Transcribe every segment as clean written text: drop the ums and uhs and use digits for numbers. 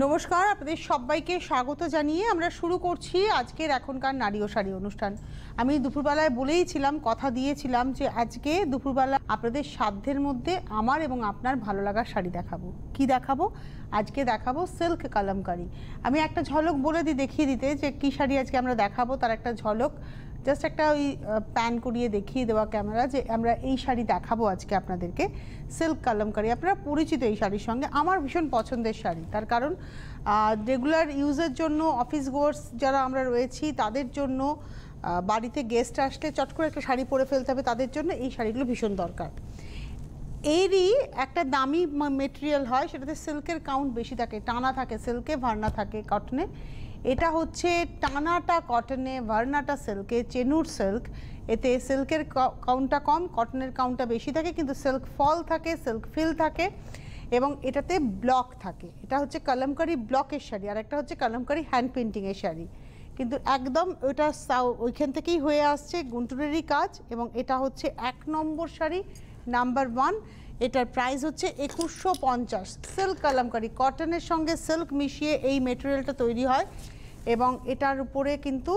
নমস্কার, আপনাদের সবাইকে স্বাগত জানিয়ে আমরা শুরু করছি আজকের এখনকার নারী ও শাড়ি অনুষ্ঠান। আমি দুপুরবেলায় বলেইছিলাম, কথা দিয়েছিলাম যে আজকে দুপুরবেলা আপনাদের সাধ্যের মধ্যে আমার এবং আপনার ভালো লাগার শাড়ি দেখাবো। কি দেখাবো? আজকে দেখাবো সিল্ক কালামকারি। আমি একটা ঝলক বলে দিই, দেখিয়ে দিতে যে কী শাড়ি আজকে আমরা দেখাবো, তার একটা ঝলক জাস্ট একটা ওই প্যান করিয়ে দেখিয়ে দেওয়া ক্যামেরা যে আমরা এই শাড়ি দেখাবো আজকে আপনাদেরকে। সিল্ক কালামকারি আপনারা পরিচিত এই শাড়ির সঙ্গে। আমার ভীষণ পছন্দের শাড়ি, তার কারণ রেগুলার ইউজের জন্য, অফিস গোয়ার্স যারা আমরা রয়েছি তাদের জন্য, বাড়িতে গেস্ট আসলে চট করে একটা শাড়ি পরে ফেলতে হবে, তাদের জন্য এই শাড়িগুলো ভীষণ দরকার। এরই একটা দামি মেটেরিয়াল হয়, সেটাতে সিল্কের কাউন্ট বেশি থাকে, টানা থাকে সিল্কে, ভার্না থাকে কটনে। এটা হচ্ছে টানাটা কটনে, ভার্নাটা সিল্কে, চেনুর সিল্ক। এতে সিল্কের কাউন্টটা কম, কটনের কাউন্টটা বেশি থাকে, কিন্তু সিল্ক ফল থাকে, সিল্ক ফিল থাকে এবং এটাতে ব্লক থাকে। এটা হচ্ছে কালামকারি ব্লকের শাড়ি, আর একটা হচ্ছে কালামকারি হ্যান্ড পেন্টিংয়ের শাড়ি। কিন্তু একদম ওইটা ওইখান থেকেই হয়ে আসছে, গুন্টুরেরই কাজ। এবং এটা হচ্ছে 1 নম্বর শাড়ি, নাম্বার 1। এটার প্রাইস হচ্ছে 2150। সিল্ক কালামকারি, কটনের সঙ্গে সিল্ক মিশিয়ে এই মেটেরিয়ালটা তৈরি হয় এবং এটার উপরে কিন্তু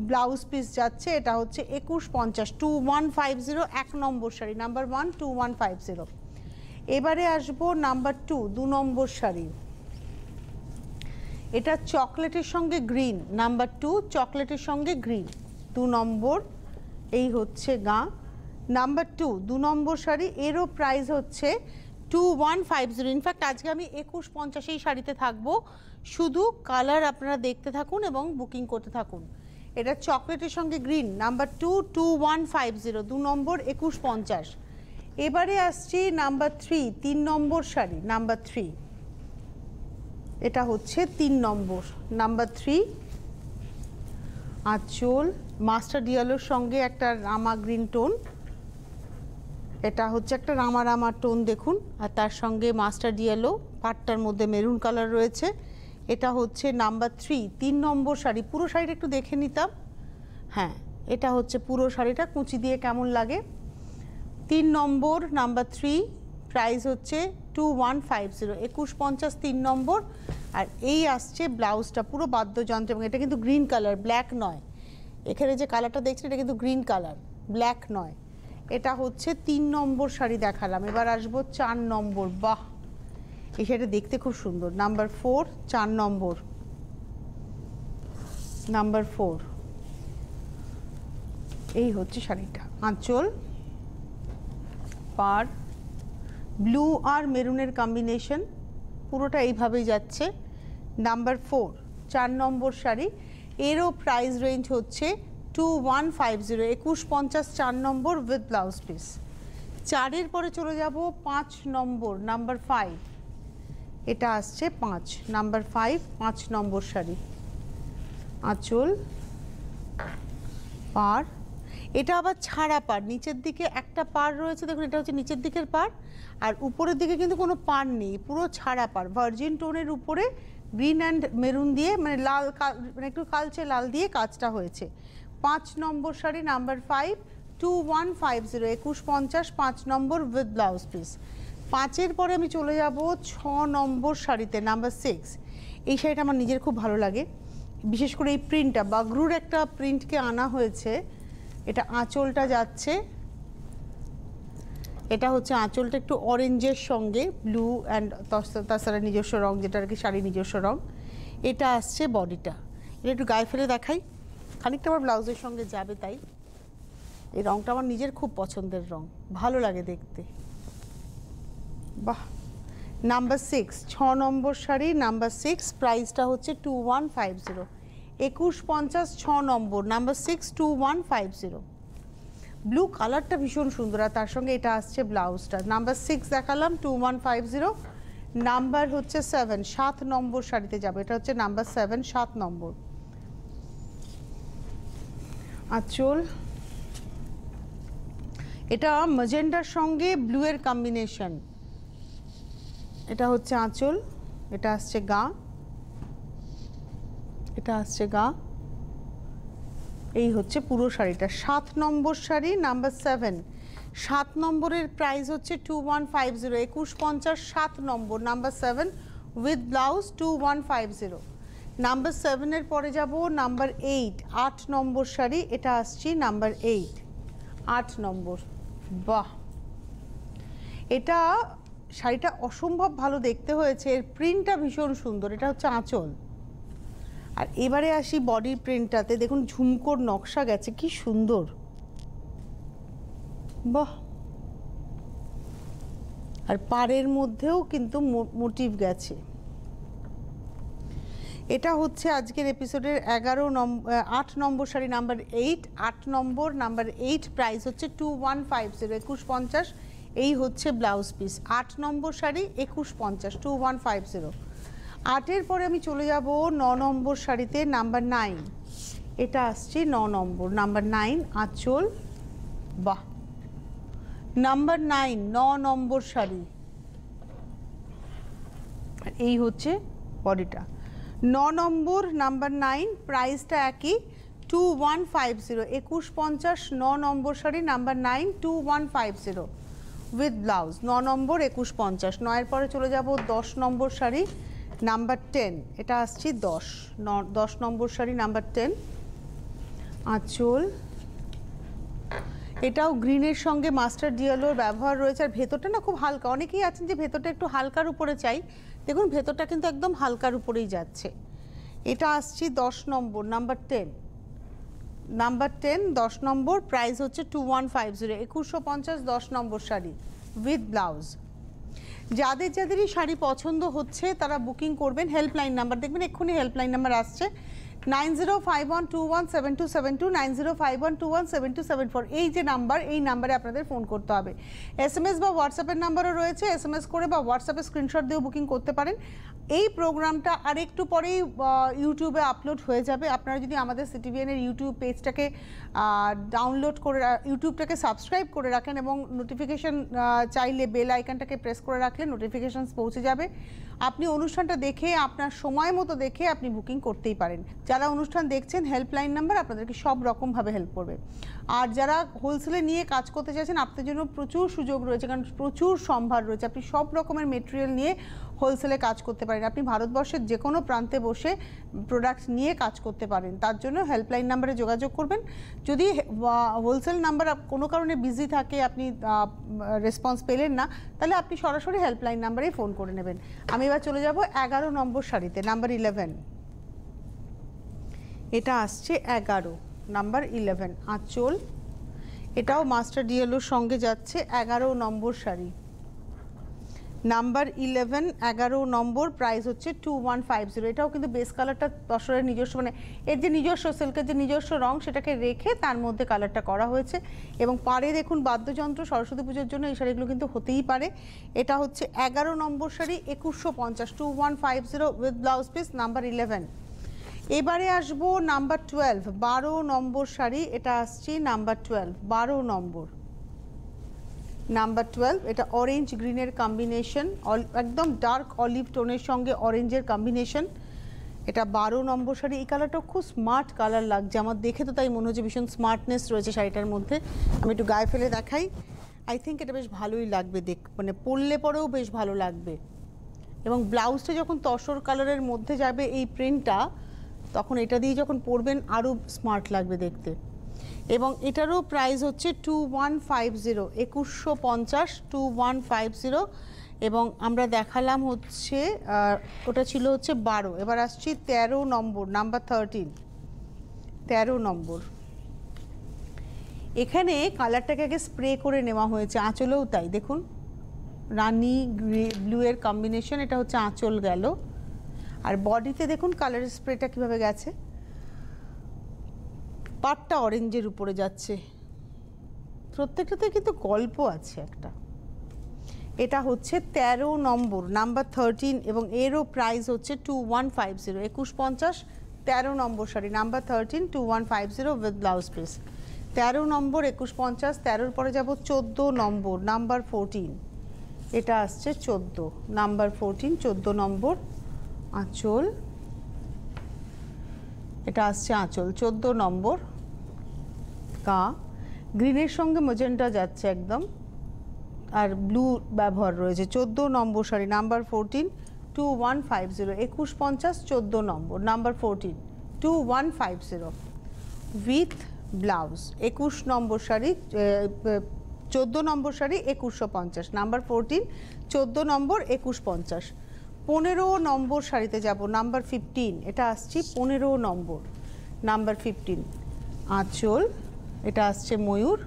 ব্লাউজ পিস যাচ্ছে। এটা হচ্ছে 2150, 2150, 1 নম্বর শাড়ি, নাম্বার 1 2150। এবারে আসবো নাম্বার 2 নম্বর শাড়ি। এটা চকলেটের সঙ্গে গ্রিন, নাম্বার 2 চকলেটের সঙ্গে গ্রিন, 2 নম্বর। এই হচ্ছে গা, নাম্বার 2 নম্বর শাড়ি। এরও প্রাইস হচ্ছে 2150। ইনফ্যাক্ট আজকে আমি 2150 এই শাড়িতে থাকবো। শুধু কালার আপনারা দেখতে থাকুন এবং বুকিং করতে থাকুন। এটা চকলেটের সঙ্গে গ্রিন, নাম্বার 2 2150, 2 নম্বর 2150। এবারে আসছি নাম্বার 3 নম্বর শাড়ি, নাম্বার 3। এটা হচ্ছে 3 নম্বর, নাম্বার 3। আঁচল মাস্টার্ড ইয়েলোর সঙ্গে একটা রামা গ্রিন টোন, এটা হচ্ছে একটা রামা রামা টোন দেখুন, আর তার সঙ্গে মাস্টার্ড ইয়েলো, পাটটার মধ্যে মেরুন কালার রয়েছে। এটা হচ্ছে নাম্বার 3 নম্বর শাড়ি। পুরো শাড়িটা একটু দেখে নিতাম। হ্যাঁ, এটা হচ্ছে পুরো শাড়িটা, কুচি দিয়ে কেমন লাগে। 3 নম্বর, নাম্বার 3, প্রাইস হচ্ছে 2150, 2150, 3 নম্বর। আর এই আসছে ব্লাউজটা পুরো বাদ্যযন্ত্র, এবং এটা কিন্তু গ্রিন কালার, ব্ল্যাক নয়। এখানে যে কালারটা দেখছেন এটা কিন্তু গ্রিন কালার, ব্ল্যাক নয়। এটা হচ্ছে 3 নম্বর শাড়ি দেখালাম। এবার আসবো 4 নম্বর। বাহ, এই শাড়িটা দেখতে খুব সুন্দর, নাম্বার 4, 4 নম্বর, নাম্বার 4। এই হচ্ছে শাড়িটা, আঁচল, পাড়, ব্লু আর মেরুনের কম্বিনেশন, পুরোটা এইভাবেই যাচ্ছে। নাম্বার 4, 4 নম্বর শাড়ি। এরও প্রাইস রেঞ্জ হচ্ছে 2150, 2150, 4 নম্বর উইথ ব্লাউজ পিস। 4-এর পরে চলে যাব 5 নম্বর, নাম্বার 5। এটা আসছে 5, নাম্বার 5 নম্বর শাড়ি। আঁচল, পাড়, এটা আবার ছাড়া পাড়, নিচের দিকে একটা পাড় রয়েছে দেখুন, এটা হচ্ছে নিচের দিকের পাড়, আর উপরের দিকে কিন্তু কোনো পাড় নেই, পুরো ছাড়া পাড়। ভার্জিন টোনের উপরে গ্রিন অ্যান্ড মেরুন দিয়ে, মানে লাল, মানে একটু কালচে লাল দিয়ে কাজটা হয়েছে। 5 নম্বর শাড়ি, নাম্বার 5, 2150, 2150, 5 নম্বর উইথ ব্লাউজ পিস। 5-এর পরে আমি চলে যাব 6 নম্বর শাড়িতে, নাম্বার 6। এই শাড়িটা আমার নিজের খুব ভালো লাগে, বিশেষ করে এই প্রিন্টটা, বাগরুর একটা প্রিন্টকে আনা হয়েছে। এটা আঁচলটা যাচ্ছে, এটা হচ্ছে আঁচলটা একটু অরেঞ্জের সঙ্গে ব্লু অ্যান্ড তাছাড়া নিজস্ব রং, যেটা আর কি শাড়ি নিজস্ব রং। এটা আসছে বডিটা, এটা একটু গায়ে ফেলে দেখাই, খানিকটা আমার ব্লাউজের সঙ্গে যাবে, তাই এই রংটা আমার নিজের খুব পছন্দের রং, ভালো লাগে দেখতে। বাহ, নাম্বার 6, 6 নম্বর শাড়ি, নাম্বার 6, প্রাইসটা হচ্ছে 2150, 2150, 6 নম্বর, নাম্বার 6, 2150। ব্লু কালারটা ভীষণ সুন্দর, আর তার সঙ্গে এটা আসছে ব্লাউজটা। নাম্বার 6 দেখালাম, 2150। নাম্বার হচ্ছে 7, 7 নম্বর শাড়িতে যাবে। এটা হচ্ছে নাম্বার 7, 7 নম্বর। আঁচল, এটা ম্যাজেন্ডার সঙ্গে ব্লু এর কম্বিনেশন। এটা হচ্ছে আঁচল, এটা আসছে গা, এটা আসছে গা। এই হচ্ছে পুরো শাড়িটা। 7 নম্বর শাড়ি, নাম্বার 7, 7 নম্বরের প্রাইস হচ্ছে 2150, 2150, 7 নম্বর, নাম্বার 7, উইথ ব্লাউজ 2150। নাম্বার 7 এর পরে যাব নাম্বার 8, 8 নম্বর শাড়ি, এটা আসছি নাম্বার 8, 8 নম্বর। বাহ, এটা শাড়িটা অসম্ভব ভালো দেখতে হয়েছে, এর প্রিন্টটা ভীষণ সুন্দর, এটা হচ্ছে আঁচল। আর এবারে আসি বডির প্রিন্টটাতে, দেখুন ঝুমকোর নকশা গেছে, কি সুন্দর, বাহ। আর পাড়ের মধ্যেও কিন্তু মোটিভ গেছে। এটা হচ্ছে আজকের এপিসোডের 8 নম্বর শাড়ি নাম্বার 8, 8 নম্বর নাম্বার 8, প্রাইস হচ্ছে 2150, 2150। এই হচ্ছে ব্লাউজ পিস, 8 নম্বর শাড়ি 2150, 2150। 8-এর পরে আমি চলে যাব 9 নম্বর শাড়িতে, নাম্বার 9, এটা আসছে 9 নম্বর, নাম্বার 9 আঁচল, বাহ। নাম্বার 9, 9 নম্বর শাড়ি, এই হচ্ছে বডিটা। 9 নম্বর নাম্বার 9, প্রাইসটা একই 2150, 2150, 9 নম্বর শাড়ি নাম্বার 9, 2150 উইথ ব্লাউজ। 9 নম্বর 2150। 9-এর পরে চলে যাব 10 নম্বর শাড়ি নাম্বার 10, এটা আসছি 10 নম্বর শাড়ি নাম্বার 10 আঁচল। এটাও গ্রিনের সঙ্গে মাস্টার ডিয়েলোর ব্যবহার রয়েছে, আর ভেতরটা না খুব হালকা, অনেকেই আছেন যে ভেতরটা একটু হালকার উপরে চাই, দেখুন ভেতরটা কিন্তু একদম হালকার উপরেই যাচ্ছে। এটা আসছি 10 নম্বর নাম্বার 10, নাম্বার 10 10 নম্বর, প্রাইস হচ্ছে 2150, 2150, 10 নম্বর শাড়ি উইথ ব্লাউজ। যাদেরই শাড়ি পছন্দ হচ্ছে তারা বুকিং করবেন। হেল্পলাইন নাম্বার দেখবেন, এক্ষুনি হেল্পলাইন নাম্বার আসছে 9051217272, 9051217274, এই যে নাম্বার, এই নাম্বারে আপনাদের ফোন করতে হবে। SMS বা হোয়াটসঅ্যাপের নাম্বারও রয়েছে, SMS করে বা হোয়াটসঅ্যাপে স্ক্রিনশট দিয়েও বুকিং করতে পারেন। এই প্রোগ্রামটা আরেকটু পরেই ইউটিউবে আপলোড হয়ে যাবে। আপনারা যদি আমাদের সিটিভিএনের ইউটিউব পেজটাকে ডাউনলোড করে, ইউটিউবটাকে সাবস্ক্রাইব করে রাখেন এবং নোটিফিকেশান চাইলে বেল আইকনটাকে প্রেস করে রাখলে নোটিফিকেশানস পৌঁছে যাবে। আপনি অনুষ্ঠানটা দেখে আপনার সময় মতো দেখে আপনি বুকিং করতেই পারেন। যারা অনুষ্ঠান দেখছেন, হেল্পলাইন নাম্বার আপনাদেরকে সব রকমভাবে হেল্প করবে। আর যারা হোলসেলে নিয়ে কাজ করতে চাইছেন, আপনাদের জন্য প্রচুর সুযোগ রয়েছে, কারণ প্রচুর সম্ভার রয়েছে। আপনি সব রকমের মেটেরিয়াল নিয়ে হোলসেলে কাজ করতে পারেন। আপনি ভারতবর্ষের যে কোনো প্রান্তে বসে প্রোডাক্ট নিয়ে কাজ করতে পারেন। তার জন্য হেল্পলাইন নাম্বারে যোগাযোগ করবেন। যদি হোলসেল নাম্বার কোনো কারণে বিজি থাকে, আপনি রেসপন্স পেলেন না, তাহলে আপনি সরাসরি হেল্পলাইন নাম্বারেই ফোন করে নেবেন। আমি এবার চলে যাব 11 নম্বর শাড়িতে, নাম্বার 11, এটা আসছে 11 নাম্বার 11 আঁচল। এটাও মাস্টার ডিয়েলোর সঙ্গে যাচ্ছে, 11 নম্বর শাড়ি নাম্বার 11, 11 নম্বর, প্রাইস হচ্ছে 2150। এটাও কিন্তু বেস কালারটা তসরের নিজস্ব, মানে এর যে নিজস্ব সিল্কের যে নিজস্ব রং, সেটাকে রেখে তার মধ্যে কালারটা করা হয়েছে। এবং পাড়ে দেখুন বাদ্যযন্ত্র, সরস্বতী পুজোর জন্য এই শাড়িগুলো কিন্তু হতেই পারে। এটা হচ্ছে 11 নম্বর sari, 2150, 2150 with blouse piece, number 11। এবারে আসবো নাম্বার 12, 12 নম্বর শাড়ি, এটা আসছি নাম্বার 12, 12 নম্বর, নাম্বার 12। এটা অরেঞ্জ গ্রিনের কম্বিনেশন, একদম ডার্ক অলিভ টোনের সঙ্গে অরেঞ্জের কম্বিনেশন। এটা 12 নম্বর শাড়ি। এই কালারটা খুব স্মার্ট কালার লাগছে আমার, দেখে তো তাই মনে হচ্ছে ভীষণ স্মার্টনেস রয়েছে শাড়িটার মধ্যে। আমি একটু গায়ে ফেলে দেখাই, আই থিঙ্ক এটা বেশ ভালোই লাগবে, মানে পরলে পরেও বেশ ভালো লাগবে। এবং ব্লাউজটা যখন তসর কালারের মধ্যে যাবে এই প্রিন্টটা, তখন এটা দিয়ে যখন পরবেন আরও স্মার্ট লাগবে দেখতে। এবং এটারও প্রাইস হচ্ছে 2150, 2150, 2150। এবং আমরা দেখালাম হচ্ছে ওটা ছিল হচ্ছে 12। এবার আসছি 13 নম্বর, নাম্বার 13, 13 নম্বর। এখানে কালারটাকে আগে স্প্রে করে নেওয়া হয়েছে, আঁচলেও তাই দেখুন, রানি ব্লু এর কম্বিনেশন, এটা হচ্ছে আঁচল গেল। আর বডিতে দেখুন কালারের স্প্রেটা কীভাবে গেছে, পাটটা অরেঞ্জের উপরে যাচ্ছে, প্রত্যেকটাতে কিন্তু গল্প আছে একটা। এটা হচ্ছে 13 নম্বর, নাম্বার 13, এবং এরও প্রাইস হচ্ছে 2150, 2150, 13 নম্বর sari number 13, 2150 with blouse piece. 13 নম্বর 2150। 13-র পরে যাব 14 নম্বর, নাম্বার 14, এটা আসছে 14, নাম্বার 14, 14 নম্বর আঁচল। এটা আসছে আঁচল, 14 নম্বর কা, গ্রিনের সঙ্গে ম্যাজেন্টা যাচ্ছে একদম, আর ব্লু ব্যবহার রয়েছে। 14 নম্বর শাড়ি নাম্বার 14 2150 2150 14 নম্বর, নাম্বার 14 2150 উইথ ব্লাউজ। 21 নম্বর শাড়ি, 14 নম্বর শাড়ি 2150, নাম্বার 14 14 নম্বর 2150। 15 নম্বর শাড়িতে যাব, নাম্বার 15, এটা আসছি 15 নম্বর, নাম্বার 15। আঁচল, এটা আসছে ময়ূর,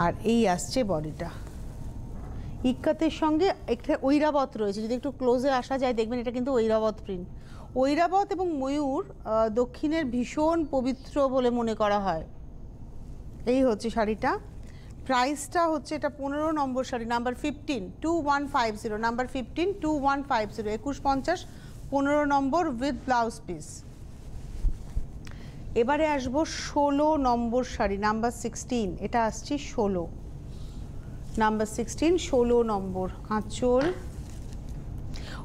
আর এই আসছে বডিটা। ইক্কাতের সঙ্গে একটা ঐরাবত রয়েছে, যদি একটু ক্লোজে আসা যায় দেখবেন এটা কিন্তু ঐরাবত প্রিন্ট। ঐরাবত এবং ময়ূর দক্ষিণের ভীষণ পবিত্র বলে মনে করা হয়। এই হচ্ছে শাড়িটা। প্রাইসটা হচ্ছে, এটা 15 নম্বর শাড়ি, নাম্বার 15 2150, নাম্বার 15 2150 2150 15 নম্বর উইথ ব্লাউজ পিস। এবারে আসবো 16 নম্বর শাড়ি, নাম্বার 16, এটা আসছি 16, নাম্বার 16 16 নম্বর। আঁচল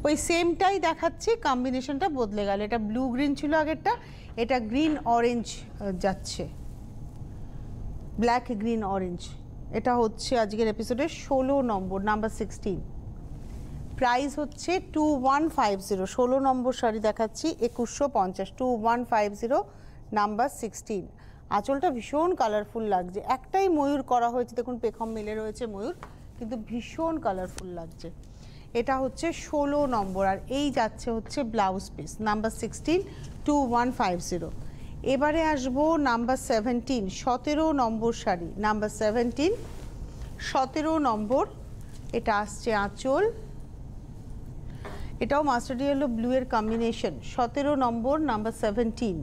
ওই সেমটাই দেখাচ্ছি, কম্বিনেশনটা বদলে গেল। এটা ব্লু গ্রিন ছিল আগেরটা, এটা গ্রিন অরেঞ্জ যাচ্ছে, ব্ল্যাক গ্রিন অরেঞ্জ। এটা হচ্ছে আজকের এপিসোডে 16 নম্বর, নাম্বার 16। প্রাইস হচ্ছে 2150, 16 নম্বর শাড়ি দেখাচ্ছি 2150, 2150, নাম্বার 16। আঁচলটা ভীষণ কালারফুল লাগছে, একটাই ময়ূর করা হয়েছে, দেখুন পেখম মিলে রয়েছে ময়ূর, কিন্তু ভীষণ কালারফুল লাগছে। এটা হচ্ছে 16 নম্বর, আর এই যাচ্ছে হচ্ছে ব্লাউজ পিস, নাম্বার 16 2150। এবারে আসবো নাম্বার 17, 17 নম্বর শাড়ি, নাম্বার 17 17 নম্বর। এটা আসছে আঁচল, এটাও মাস্টার্ড ইয়েলো ব্লু এর কম্বিনেশন, 17 নম্বর, নাম্বার 17।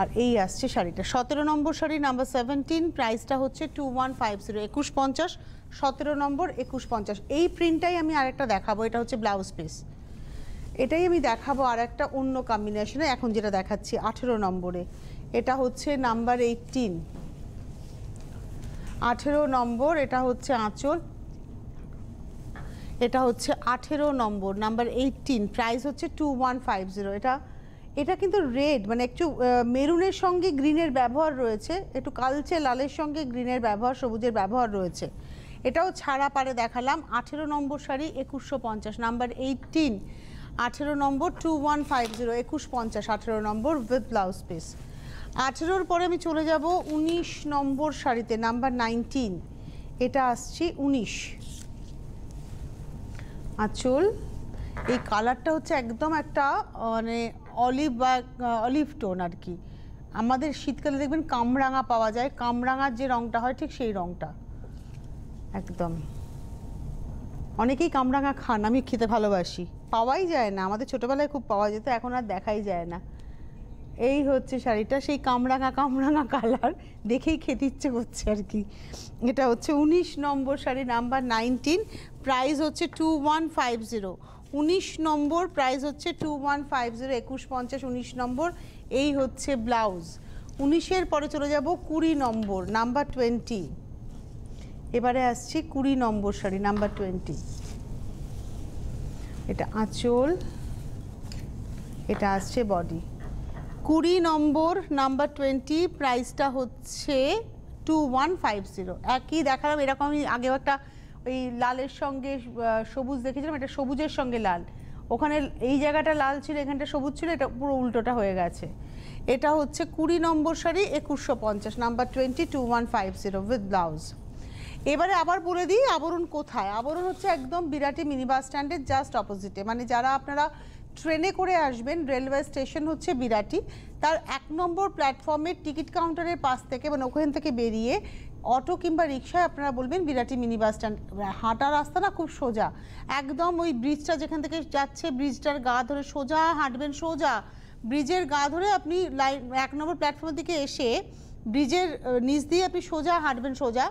আর এই আসছে শাড়িটা, 17 নম্বর শাড়ি, নাম্বার 17। প্রাইসটা হচ্ছে 2150, 2150, 17 নম্বর 2150। এই প্রিন্টটাই আমি আরেকটা দেখাবো, এটা হচ্ছে ব্লাউজ পিস। এটাই আমি দেখাবো আর একটা অন্য কম্বিনেশনে, এখন যেটা দেখাচ্ছি 18 নম্বরে। এটা হচ্ছে নাম্বার 18, 18 নম্বর। এটা হচ্ছে আঁচল, এটা হচ্ছে 18 নম্বর, নাম্বার 18। প্রাইস হচ্ছে 2150। এটা কিন্তু রেড, মানে একটু মেরুনের সঙ্গে গ্রিনের ব্যবহার রয়েছে, একটু কালচে লালের সঙ্গে গ্রিনের ব্যবহার, সবুজের ব্যবহার রয়েছে। এটাও ছাড়া পারে দেখালাম। 18 নম্বর শাড়ি 2150, নাম্বার 18, 18 নম্বর 2150, 2150, 18 নম্বর উইথ ব্লাউজ পিস। 18-র পরে আমি চলে যাব 19 নম্বর শাড়িতে, নাম্বার 19। এটা আসছি 19। আঁচল, এই কালারটা হচ্ছে একদম একটা মানে অলিভ বা অলিভ টোন আর কি। আমাদের শীতকালে দেখবেন কামরাঙা পাওয়া যায়, কামরাঙার যে রঙটা হয় ঠিক সেই রঙটা একদম। অনেকেই কামরাঙা খান, আমি খেতে ভালোবাসি, পাওয়াই যায় না, আমাদের ছোটোবেলায় খুব পাওয়া যেত, এখন আর দেখাই যায় না। এই হচ্ছে শাড়িটা, সেই কামরাঙা কামরাঙা কালার দেখেই খেতে ইচ্ছে করছে আর কি। এটা হচ্ছে 19 নম্বর শাড়ি, নাম্বার 19। প্রাইস হচ্ছে 2150, 19 নম্বর। প্রাইস হচ্ছে 2150, 2150, 19 নম্বর। এই হচ্ছে ব্লাউজ। 19-এর পরে চলে যাব 20 নম্বর, নাম্বার 20। এবারে আসছি 20 নম্বর শাড়ি, নাম্বার 20। এটা আঁচল, এটা আসছে বডি। 20 নম্বর, নাম্বার 20। প্রাইসটা হচ্ছে 2150। একই দেখালাম, এরকম আমি আগেও একটা ওই লালের সঙ্গে সবুজ দেখেছিলাম, এটা সবুজের সঙ্গে লাল, ওখানে এই জায়গাটা লাল ছিল, এখানটা সবুজ ছিল, এটা পুরো উল্টোটা হয়ে গেছে। এটা হচ্ছে 20 নম্বর শাড়ি 2150, নাম্বার 20, 2150 উইথ ব্লাউজ। এবারে আবার বলে দিই আবরণ কোথায়। আবরণ হচ্ছে একদম বিরাটি মিনি বাস স্ট্যান্ডের জাস্ট অপোজিটে, মানে যারা আপনারা ট্রেনে করে আসবেন, রেলওয়ে স্টেশন হচ্ছে বিরাটি, তার 1 নম্বর প্ল্যাটফর্মের টিকিট কাউন্টারের পাশ থেকে, মানে ওখান থেকে বেরিয়ে অটো কিংবা রিক্সায় আপনারা বলবেন বিরাটি মিনি বাস স্ট্যান্ড। হাঁটা রাস্তা না খুব সোজা, একদম ওই ব্রিজটা যেখান থেকে যাচ্ছে ব্রিজটার গা ধরে সোজা হাঁটবেন, সোজা ব্রিজের গা ধরে আপনি 1 নম্বর প্ল্যাটফর্মের দিকে এসে ব্রিজের নিচ দিয়ে আপনি সোজা হাঁটবেন, সোজা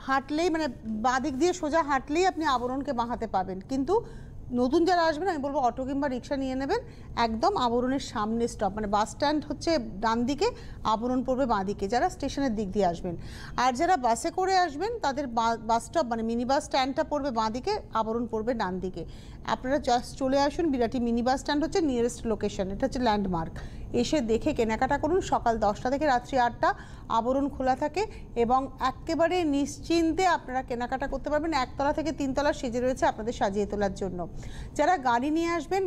হাঁটলেই মানে বাঁ দিক দিয়ে সোজা হাঁটলেই আপনি আবরণকে বাঁ হাতে পাবেন। কিন্তু নতুন যারা আসবেন আমি বলবো অটো কিংবা রিক্সা নিয়ে নেবেন, একদম আবরণের সামনে স্টপ, মানে বাস স্ট্যান্ড হচ্ছে ডান দিকে, আবরণ পড়বে বাঁ দিকে, যারা স্টেশনের দিক দিয়ে আসবেন। আর যারা বাসে করে আসবেন তাদের বাস স্টপ মানে মিনি বাস স্ট্যান্ডটা পড়বে বাঁ দিকে, আবরণ পড়বে ডান দিকে। আপনারা জাস্ট চলে আসুন, বিরাটি মিনি বাস স্ট্যান্ড হচ্ছে নিয়ারেস্ট লোকেশন, এটা হচ্ছে ল্যান্ডমার্ক। এসে দেখে কেনাকাটা করুন। সকাল 10টা থেকে রাত্রি 8টা আবরণ খোলা থাকে এবং একেবারে নিশ্চিন্তে আপনারা কেনাকাটা করতে পারবেন। একতলা থেকে 3তলা সেজে রয়েছে আপনাদের সাজিয়ে তোলার জন্য। যারা গাড়ি নিয়ে আসবেন,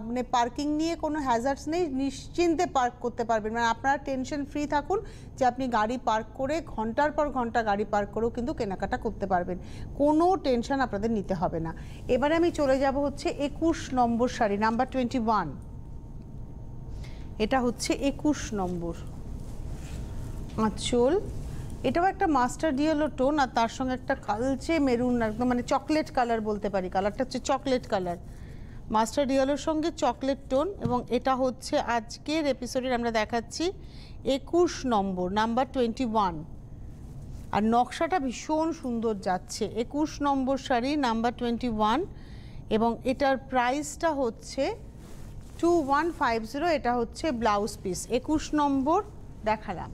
মানে পার্কিং নিয়ে কোনো হ্যাজার্ডস নেই, নিশ্চিন্তে পার্ক করতে পারবেন। মানে আপনারা টেনশন ফ্রি থাকুন যে আপনি গাড়ি পার্ক করে ঘন্টার পর ঘন্টা গাড়ি পার্ক করেও কিন্তু কেনাকাটা করতে পারবেন, কোনো টেনশন আপনাদের নিতে হবে না। এবারে আমি চলে যাব হচ্ছে 21 নম্বর শাড়ি, নাম্বার 21। এটা হচ্ছে 21 নম্বর আঁচল। এটাও একটা মাস্টার ডিয়েলো টোন, আর তার সঙ্গে একটা কালচে মেরুন, একদম মানে চকলেট কালার বলতে পারি। কালারটা হচ্ছে চকলেট কালার, মাস্টার ডিয়েলোর সঙ্গে চকলেট টোন। এবং এটা হচ্ছে আজকের এপিসোডের আমরা দেখাচ্ছি 21 নম্বর, নাম্বার 21। আর নকশাটা ভীষণ সুন্দর যাচ্ছে। 21 নম্বর শাড়ি, নাম্বার 21, এবং এটার প্রাইসটা হচ্ছে 2150। এটা হচ্ছে ব্লাউজ পিস। 21 নম্বর দেখালাম।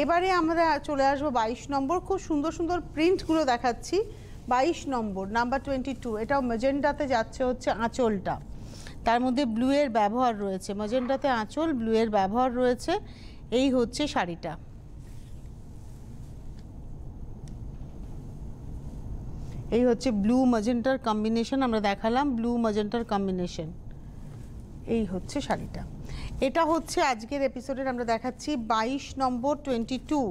এবারে আমরা চলে আসবো 22 নম্বর। খুব সুন্দর সুন্দর প্রিন্টগুলো দেখাচ্ছি। 22 নম্বর, নাম্বার 22। এটাও ম্যাজেন্টাতে যাচ্ছে হচ্ছে আঁচলটা, তার মধ্যে ব্লুয়ের ব্যবহার রয়েছে। ম্যাজেন্টাতে আঁচল, ব্লুয়ের ব্যবহার রয়েছে। এই হচ্ছে শাড়িটা। এই হচ্ছে ব্লু ম্যাজেন্টার কম্বিনেশন, আমরা দেখালাম ব্লু ম্যাজেন্টার কম্বিনেশন। এই হচ্ছে শাড়িটা। এটা হচ্ছে আজকের এপিসোডের আমরা দেখাচ্ছি 22 নম্বর 22।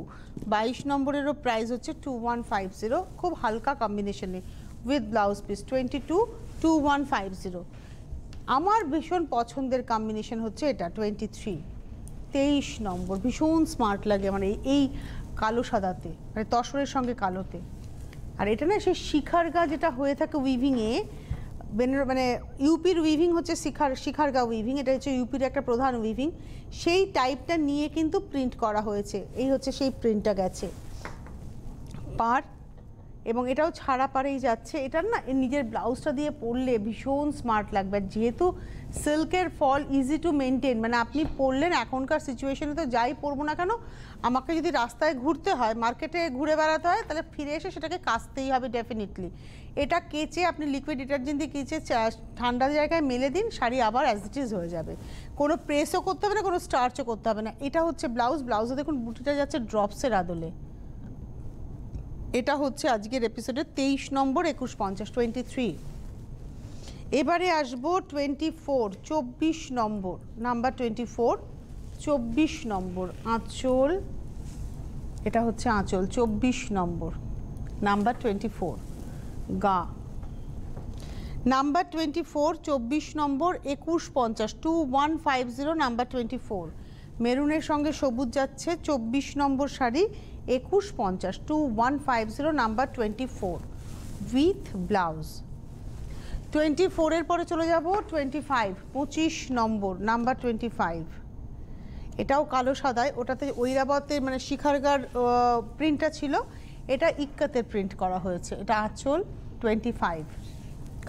22 নম্বরেরও প্রাইস হচ্ছে 2150, খুব হালকা কম্বিনেশনে উইথ ব্লাউজ পিস। 22 2150। আমার ভীষণ পছন্দের কম্বিনেশন হচ্ছে এটা 23। 23 নম্বর ভীষণ স্মার্ট লাগে মানে এই কালো সাদাতে, মানে তসরের সঙ্গে কালোতে। আর এটা না সেই শিখারগা যেটা হয়ে থাকে উইভিংয়ে, মানে ইউপির উইভিং হচ্ছে শিখারগা উইভিং, এটা হচ্ছে ইউপির একটা প্রধান উইভিং, সেই টাইপটা নিয়ে কিন্তু প্রিন্ট করা হয়েছে। এই হচ্ছে সেই প্রিন্টটা গেছে পার, এবং এটাও ছাড়া পারেই যাচ্ছে। এটার না নিজের ব্লাউজটা দিয়ে পরলে ভীষণ স্মার্ট লাগবে। আর যেহেতু সিল্কের ফল ইজি টু মেনটেন, মানে আপনি পরলেন, এখনকার সিচুয়েশনে তো যাই পরবো না কেন, আমাকে যদি রাস্তায় ঘুরতে হয়, মার্কেটে ঘুরে বেড়াতে হয়, তাহলে ফিরে এসে সেটাকে কাচতেই হবে ডেফিনেটলি। এটা কেচে আপনি লিকুইড ডিটারজেন্ট দিয়ে কেচে ঠান্ডা জায়গায় মেলে দিন, শাড়ি আবার অ্যাজ ইট ইজ হয়ে যাবে। কোনো প্রেসও করতে হবে না, কোনো স্টার্চও করতে হবে না। এটা হচ্ছে ব্লাউজ। ব্লাউজে দেখুন বুটিটা যাচ্ছে ড্রপসের আদলে। এটা হচ্ছে আজকের এপিসোডের 23 নম্বর 2150, 23। এবারে আসবো 24, 24 নম্বর, নাম্বার 24, 24 নম্বর আঁচল। এটা হচ্ছে আঁচল, 24 নম্বর, নাম্বার 24। গা, নাম্বার 24, 24 নম্বর 2150, 2150, নাম্বার 24। মেরুনের সঙ্গে সবুজ যাচ্ছে। 24 নম্বর শাড়ি, 2150, 2150, নাম্বার 24 উইথ ব্লাউজ। 24-এর পরে চলে যাব 25, 25 নম্বর, নাম্বার 25। এটাও কালো সাদায়, ওটাতে ঐরাবতের মানে শিখারগার প্রিন্টটা ছিল, এটা ইক্কাতের প্রিন্ট করা হয়েছে। এটা আঁচল 25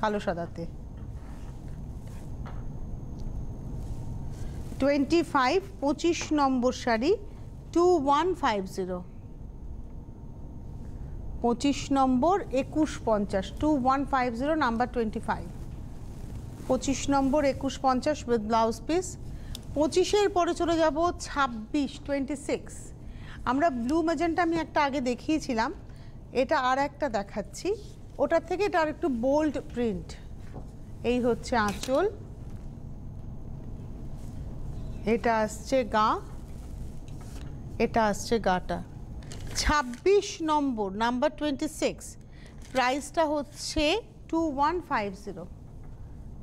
কালো সাদাতে। 25, 25 নম্বর শাড়ি, 2150। 25 নম্বর 2150, 2150, নাম্বার 25। 25 নম্বর 2150 উইথ ব্লাউজ পিস। 25-এর পরে চলে যাব 26, 26। আমরা ব্লু ম্যাজেন্টা আমি একটা আগে দেখিয়েছিলাম, এটা আর একটা দেখাচ্ছি। ওটার থেকে এটা আর একটু বোল্ড প্রিন্ট। এই হচ্ছে আঁচল, এটা আসছে গা, এটা আসছে গাটা। 26 নম্বর, নাম্বার 26, প্রাইসটা হচ্ছে 2150।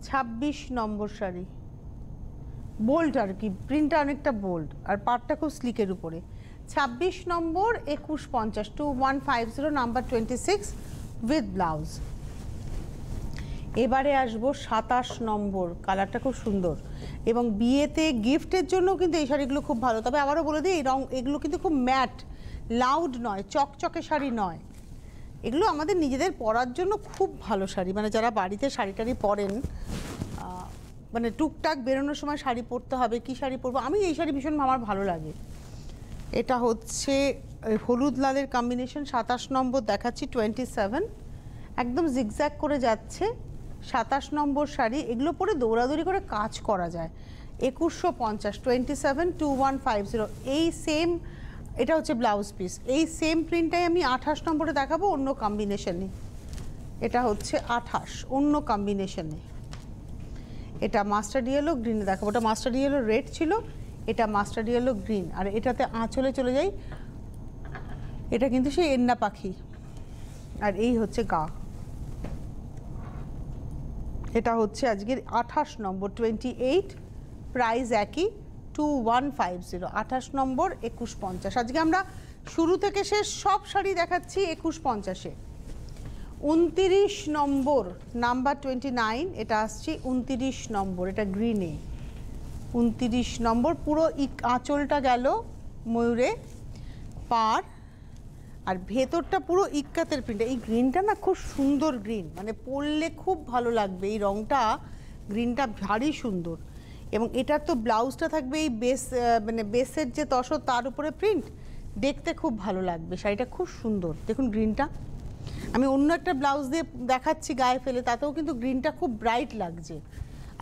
26 নম্বর শাড়ি, বোল্ড আর কি, প্রিন্টটা অনেকটা বোল্ড আর পাটটা খুব স্লিকের উপরে। 26 নম্বর 2150, 2150, নাম্বার 26 উইথ ব্লাউজ। এবারে আসবো 27 নম্বর, কালারটা খুব সুন্দর এবং বিয়েতে গিফটের জন্য কিন্তু এই শাড়িগুলো খুব ভালো। তবে আবারও বলে দিই, এই রং এগুলো কিন্তু খুব ম্যাট, লাউড নয়, চকচকে শাড়ি নয়, এগুলো আমাদের নিজেদের পরার জন্য খুব ভালো শাড়ি। মানে যারা বাড়িতে শাড়ি টাড়ি পরেন, মানে টুকটাক বেরোনোর সময় শাড়ি পরতে হবে, কি শাড়ি পরবো, আমি এই শাড়ি ভীষণ আমার ভালো লাগে। এটা হচ্ছে হলুদ লালের কম্বিনেশন। 27 নম্বর দেখাচ্ছি, 27, একদম জিগজ্যাগ করে যাচ্ছে। 27 নম্বর শাড়ি, এগুলো পরে দৌড়াদৌড়ি করে কাজ করা যায়। 2150, 272150। এই সেম, এটা হচ্ছে ব্লাউজ পিস। এই সেম প্রিন্টটাই আমি 28 নম্বরে দেখাবো অন্য কম্বিনেশনে। এটা হচ্ছে 28 অন্য কম্বিনেশনে। এটা মাস্টার্ড ইয়েলো গ্রিনে দেখাবো। ওটা মাস্টার্ড ইয়েলো রেড ছিল, এটা মাস্টার্ড ইয়েলো গ্রিন। আর এটাতে আঁচলে চলে যাই, এটা কিন্তু সেই এন্না পাখি। আর এই হচ্ছে গা। এটা হচ্ছে আজকের 28 নম্বর, 28, প্রাইস একই 2150। 28 নম্বর 2150। আজকে আমরা শুরু থেকে শেষ সব শাড়ি দেখাচ্ছি 2150-এ। 29 নম্বর, নাম্বার 29, এটা আসছে 29 নম্বর, এটা গ্রিনে। 29 নম্বর, পুরো আঁচলটা গেল ময়ূরে পার, আর ভেতরটা পুরো ইক্কাতের প্রিন্ট। এই গ্রিনটা না খুব সুন্দর গ্রিন, মানে পরলে খুব ভালো লাগবে। এই রংটা, গ্রিনটা ভারী সুন্দর। এবং এটার তো ব্লাউজটা থাকবে এই বেস, মানে বেসের যে তসর তার উপরে প্রিন্ট, দেখতে খুব ভালো লাগবে। শাড়িটা খুব সুন্দর, দেখুন গ্রিনটা। আমি অন্য একটা ব্লাউজ দিয়ে দেখাচ্ছি গায়ে ফেলে, তাতেও কিন্তু গ্রিনটা খুব ব্রাইট লাগছে।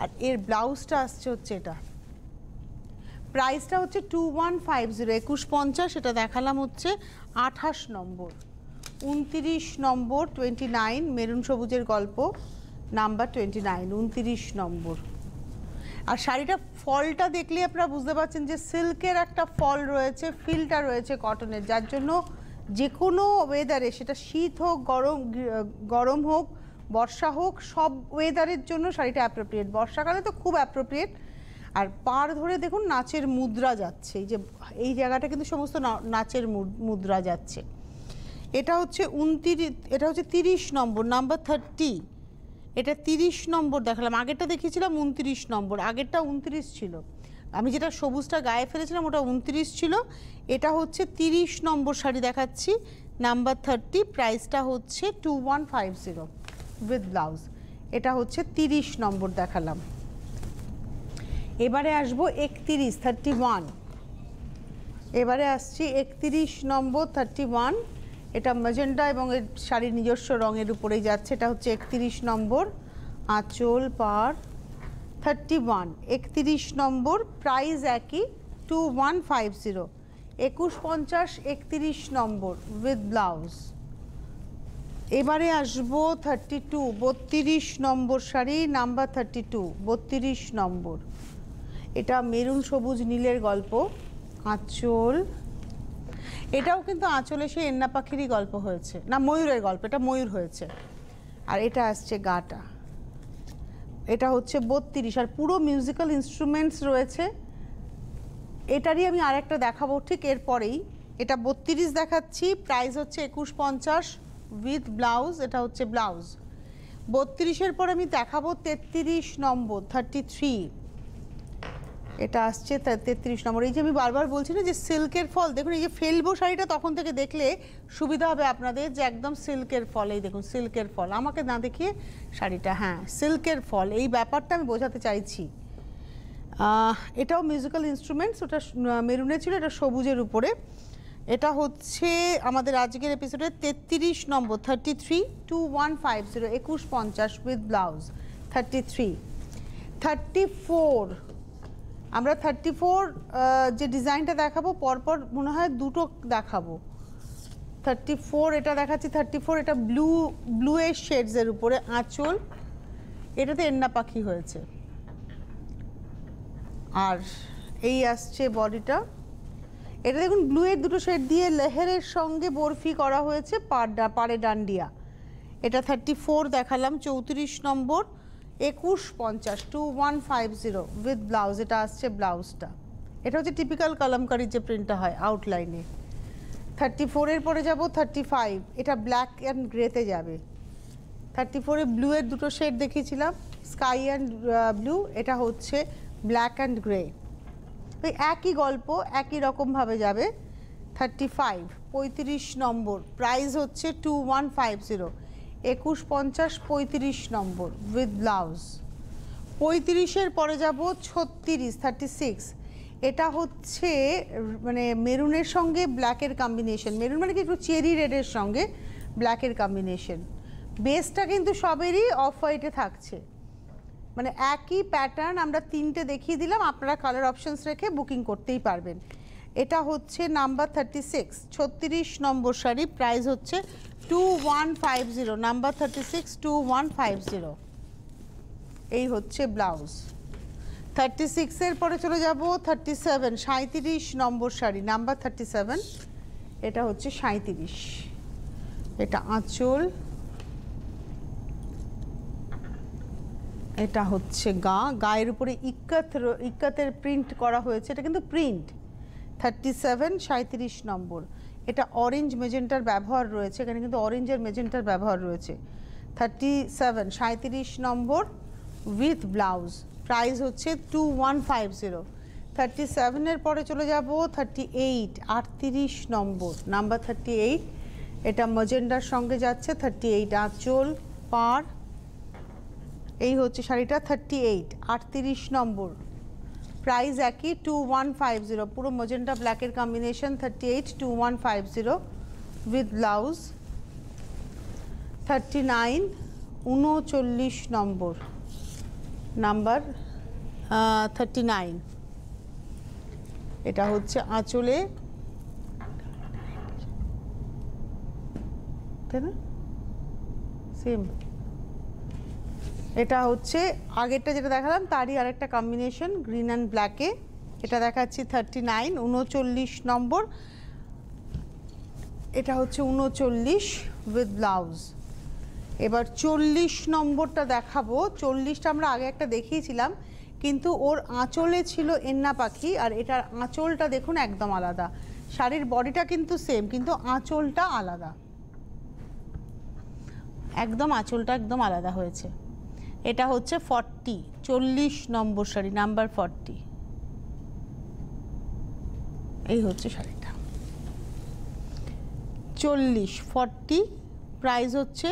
আর এর ব্লাউজটা আসছে হচ্ছে এটা, প্রাইসটা হচ্ছে 2150, 2150। এটা দেখালাম হচ্ছে 28 নম্বর। 29 নম্বর, 29, মেরুন সবুজের গল্প, নাম্বার 29, 29 নম্বর। আর শাড়িটা ফলটা দেখলে আপনারা বুঝতে পারছেন যে সিল্কের একটা ফল রয়েছে, ফিলটা রয়েছে কটনের, যার জন্য যে কোনো ওয়েদারে, সেটা শীত হোক, গরম হোক, বর্ষা হোক, সব ওয়েদারের জন্য শাড়িটা অ্যাপ্রোপ্রিয়েট। বর্ষাকালে তো খুব অ্যাপ্রোপ্রিয়েট। আর পাড় ধরে দেখুন নাচের মুদ্রা যাচ্ছে, এই যে এই জায়গাটা কিন্তু সমস্ত নাচের মুদ্রা যাচ্ছে। এটা হচ্ছে 29, এটা হচ্ছে 30 নম্বর, নাম্বার 30। এটা 30 নম্বর দেখালাম, আগেরটা দেখিয়েছিলাম 29 নম্বর, আগেরটা 29 ছিল। আমি যেটা সবুজটা গায়ে ফেলেছিলাম ওটা 29 ছিল। এটা হচ্ছে 30 নম্বর শাড়ি দেখাচ্ছি, নাম্বার 30, প্রাইসটা হচ্ছে 2150 উইথ ব্লাউজ। এটা হচ্ছে 30 নম্বর দেখালাম। এবারে আসবো 31, 31। এবারে আসছি 31 নম্বর, 31। এটা ম্যাজেন্টা এবং এর শাড়ির নিজস্ব রঙের উপরেই যাচ্ছে। এটা হচ্ছে 31 নম্বর, আঁচল পার 31। 31 নম্বর, প্রাইস একই 2150। 2150, 31 নম্বর উইথ ব্লাউজ। এবারে আসবো 32, 32 নম্বর শাড়ি, নাম্বার 32, 32 নম্বর। এটা মেরুন সবুজ নীলের গল্প, আঁচল। এটাও কিন্তু আঁচলে সেই এন্না পাখিরই গল্প হয়েছে, না ময়ূরের গল্প, এটা ময়ূর হয়েছে। আর এটা আসছে গাটা, এটা হচ্ছে 32। আর পুরো মিউজিক্যাল ইনস্ট্রুমেন্টস রয়েছে। এটারই আমি আরেকটা দেখাবো ঠিক এরপরেই। এটা 32 দেখাচ্ছি, প্রাইস হচ্ছে 2150 উইথ ব্লাউজ। এটা হচ্ছে ব্লাউজ। 32-এর পর আমি দেখাবো 33 নম্বর, 33। এটা আসছে 33 নম্বর। এই যে আমি বারবার বলছি না যে সিল্কের ফল, দেখুন এই যে ফেলবো শাড়িটা তখন থেকে দেখলে সুবিধা হবে আপনাদের, যে একদম সিল্কের ফল। এই দেখুন সিল্কের ফল, আমাকে না দেখিয়ে শাড়িটা, হ্যাঁ সিল্কের ফল, এই ব্যাপারটা আমি বোঝাতে চাইছি। এটাও মিউজিক্যাল ইনস্ট্রুমেন্টস, ওটা মেরুনে ছিল, এটা সবুজের উপরে। এটা হচ্ছে আমাদের আজকের এপিসোডের 33 নম্বর, 33, 2150, 2150 উইথ ব্লাউজ। 33, 34। আমরা 34 যে ডিজাইনটা দেখাবো পরপর মনে হয় দুটো দেখাবো। 34 এটা দেখাচ্ছি, 34 এটা ব্লু এর শেডসের উপরে আঁচল, এটাতে এন্না পাখি হয়েছে। আর এই আসছে বডিটা, এটা দেখুন ব্লু এর দুটো শেড দিয়ে লেহেরের সঙ্গে বরফি করা হয়েছে, পাড়ে ডান্ডিয়া। এটা 34 দেখালাম। 34 নম্বর, 2150, 2150 উইথ ব্লাউজ। এটা আসছে ব্লাউজটা, এটা হচ্ছে টিপিক্যাল কলমকারির যে প্রিন্টটা হয় আউটলাইনে। 34-এর পরে যাব 35, এটা ব্ল্যাক অ্যান্ড গ্রেতে যাবে। 34-এ ব্লু এর দুটো শেড দেখিয়েছিলাম, স্কাই অ্যান্ড ব্লু, এটা হচ্ছে ব্ল্যাক অ্যান্ড গ্রে। ওই একই গল্প, একই রকমভাবে যাবে। 35, 35 নম্বর, প্রাইস হচ্ছে 2150, 2150, 35 নম্বর উইথ ব্লাউজ। 35-এর পরে যাব 36, 36। এটা হচ্ছে মানে মেরুনের সঙ্গে ব্ল্যাকের কম্বিনেশন, মেরুন মানে কি একটু চেরি রেডের সঙ্গে ব্ল্যাকের কম্বিনেশন। বেসটা কিন্তু সবেরই অফ হোয়াইটে থাকছে, মানে একই প্যাটার্ন আমরা তিনটে দেখিয়ে দিলাম, আপনারা কালার অপশনস রেখে বুকিং করতেই পারবেন। এটা হচ্ছে নাম্বার 36, 36 নম্বর শাড়ি, প্রাইস হচ্ছে 2150, নাম্বার 36 2150। এই হচ্ছে ব্লাউজ। 36 এর পরে চলে যাব 37, 37 নম্বর শাড়ি, নাম্বার 37, এটা হচ্ছে 37। এটা আঁচল, এটা হচ্ছে গায়ের উপরে ইক্কাতের প্রিন্ট করা হয়েছে, এটা কিন্তু প্রিন্ট। 37, 37 নম্বর। এটা অরেঞ্জ মেজেন্টার ব্যবহার রয়েছে, এখানে কিন্তু অরেঞ্জ আর মেজেন্টার ব্যবহার রয়েছে। 37, 37 নম্বর উইথ ব্লাউজ, প্রাইস হচ্ছে 2150। 37 এর পরে চলে যাব 38, 38 নম্বর, নাম্বার 38, এটা মজেন্ডার সঙ্গে যাচ্ছে। 38 আঁচল পাড়, এই হচ্ছে শাড়িটা। 38, 38 নম্বর, প্রাইস একই 2150, পুরো মজেন্ডা ব্ল্যাকের combination. 38, 2150 with blouse. 39, 39 number, number 39, এটা হচ্ছে আঁচলে, তাই না? সেম, এটা হচ্ছে আগেরটা যেটা দেখালাম তারই আরেকটা কম্বিনেশন, গ্রিন অ্যান্ড ব্ল্যাকে। এটা দেখাচ্ছি 39, 39 নম্বর, এটা হচ্ছে 39 উইথ ব্লাউজ। এবার 40 নম্বরটা দেখাবো। 40টা আমরা আগে একটা দেখিয়েছিলাম, কিন্তু ওর আঁচলে ছিল এন্না পাখি, আর এটার আঁচলটা দেখুন একদম আলাদা। শাড়ির বডিটা কিন্তু সেম, কিন্তু আঁচলটা আলাদা, একদম আঁচলটা একদম আলাদা হয়েছে। এটা হচ্ছে 40, 40 নম্বর শাড়ি, নাম্বার 40। এই হচ্ছে শাড়িটা 40, 40, প্রাইস হচ্ছে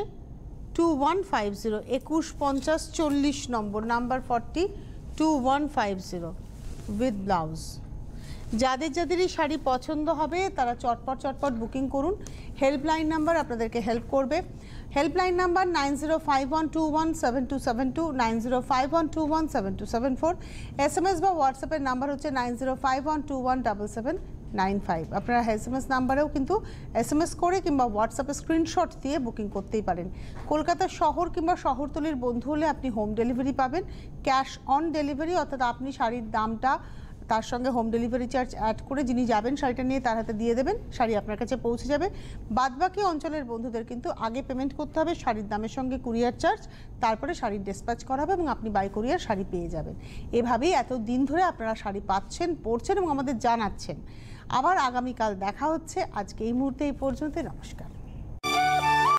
2150, 2150, 40 নম্বর, নাম্বার 40, 2150 উইথ ব্লাউজ। যাদের যাদেরই শাড়ি পছন্দ হবে তারা চটপট বুকিং করুন। হেল্পলাইন নাম্বার আপনাদেরকে হেল্প করবে। Helpline number 9051217272, 9051217274। SMS বা হোয়াটসঅ্যাপের নাম্বার হচ্ছে 9051217795। আপনারা SMS নাম্বারেও কিন্তু SMS করে কিংবা হোয়াটসঅ্যাপে স্ক্রিনশট দিয়ে বুকিং করতেই পারেন। কলকাতা শহর কিংবা শহরতলির বন্ধু হলে আপনি হোম ডেলিভারি পাবেন, ক্যাশ অন ডেলিভারি, অর্থাৎ আপনি শাড়ির দামটা তার সঙ্গে হোম ডেলিভারি চার্জ অ্যাড করে যিনি যাবেন শাড়িটা নিয়ে তার হাতে দিয়ে দেবেন, শাড়ি আপনার কাছে পৌঁছে যাবে। বাদবাকি অঞ্চলের বন্ধুদের কিন্তু আগে পেমেন্ট করতে হবে শাড়ির দামের সঙ্গে কুরিয়ার চার্জ, তারপরে শাড়ির ডিসপ্যাচ করা হবে এবং আপনি বাই কুরিয়ার শাড়ি পেয়ে যাবেন। এভাবেই এত দিন ধরে আপনারা শাড়ি পাচ্ছেন, পরছেন এবং আমাদের জানাচ্ছেন। আবার আগামীকাল দেখা হচ্ছে। আজকে এই মুহূর্তে এই পর্যন্ত, নমস্কার।